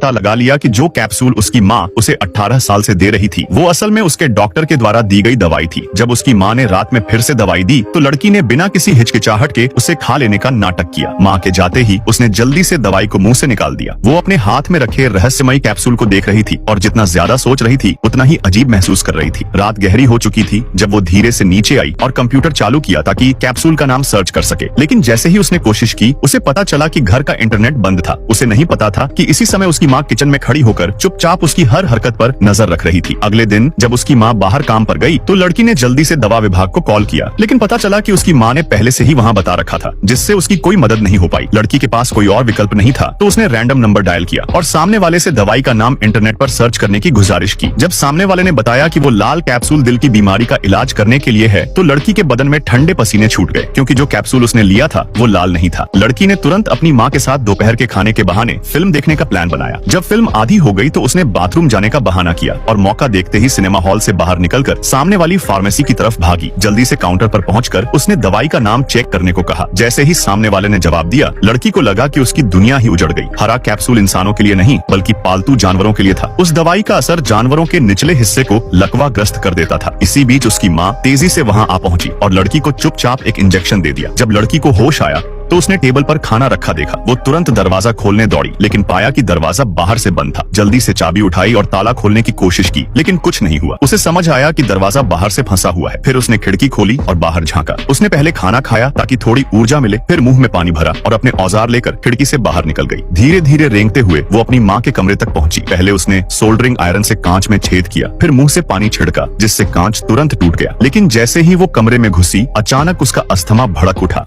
पता लगा लिया कि जो कैप्सूल उसकी माँ उसे 18 साल से दे रही थी वो असल में उसके डॉक्टर के द्वारा दी गई दवाई थी। जब उसकी माँ ने रात में फिर से दवाई दी तो लड़की ने बिना किसी हिचकिचाहट के उसे खा लेने का नाटक किया। माँ के जाते ही उसने जल्दी से दवाई को मुंह से निकाल दिया। वो अपने हाथ में रखे रहस्यमयी कैप्सूल को देख रही थी और जितना ज्यादा सोच रही थी उतना ही अजीब महसूस कर रही थी। रात गहरी हो चुकी थी जब वो धीरे से नीचे आई और कंप्यूटर चालू किया ताकि कैप्सूल का नाम सर्च कर सके। लेकिन जैसे ही उसने कोशिश की उसे पता चला कि घर का इंटरनेट बंद था। उसे नहीं पता था कि इसी समय उसकी माँ किचन में खड़ी होकर चुपचाप उसकी हर हरकत पर नजर रख रही थी। अगले दिन जब उसकी माँ बाहर काम पर गई तो लड़की ने जल्दी से दवा विभाग को कॉल किया, लेकिन पता चला कि उसकी माँ ने पहले से ही वहाँ बता रखा था, जिससे उसकी कोई मदद नहीं हो पाई। लड़की के पास कोई और विकल्प नहीं था तो उसने रैंडम नंबर डायल किया और सामने वाले से दवाई का नाम इंटरनेट पर सर्च करने की गुजारिश की। जब सामने वाले ने बताया कि वो लाल कैप्सूल दिल की बीमारी का इलाज करने के लिए है तो लड़की के बदन में ठंडे पसीने छूट गए, क्योंकि जो कैप्सूल उसने लिया था वो लाल नहीं था। लड़की ने तुरंत अपनी माँ के साथ दोपहर के खाने के बहाने फिल्म देखने का प्लान बनाया। जब फिल्म आधी हो गई तो उसने बाथरूम जाने का बहाना किया और मौका देखते ही सिनेमा हॉल से बाहर निकलकर सामने वाली फार्मेसी की तरफ भागी। जल्दी से काउंटर पर पहुंचकर उसने दवाई का नाम चेक करने को कहा। जैसे ही सामने वाले ने जवाब दिया लड़की को लगा कि उसकी दुनिया ही उजड़ गई। हरा कैप्सूल इंसानों के लिए नहीं बल्कि पालतू जानवरों के लिए था। उस दवाई का असर जानवरों के निचले हिस्से को लकवाग्रस्त कर देता था। इसी बीच उसकी माँ तेजी से वहाँ आ पहुंची और लड़की को चुपचाप एक इंजेक्शन दे दिया। जब लड़की को होश आया तो उसने टेबल पर खाना रखा देखा। वो तुरंत दरवाजा खोलने दौड़ी, लेकिन पाया कि दरवाजा बाहर से बंद था। जल्दी से चाबी उठाई और ताला खोलने की कोशिश की, लेकिन कुछ नहीं हुआ। उसे समझ आया कि दरवाजा बाहर से फंसा हुआ है। फिर उसने खिड़की खोली और बाहर झांका। उसने पहले खाना खाया ताकि थोड़ी ऊर्जा मिले, फिर मुंह में पानी भरा और अपने औजार लेकर खिड़की से बाहर निकल गई। धीरे धीरे रेंगते हुए वो अपनी माँ के कमरे तक पहुंची। पहले उसने सोल्डरिंग आयरन से कांच में छेद किया, फिर मुंह से पानी छिड़का जिससे कांच तुरंत टूट गया। लेकिन जैसे ही वो कमरे में घुसी अचानक उसका अस्थमा भड़क उठा।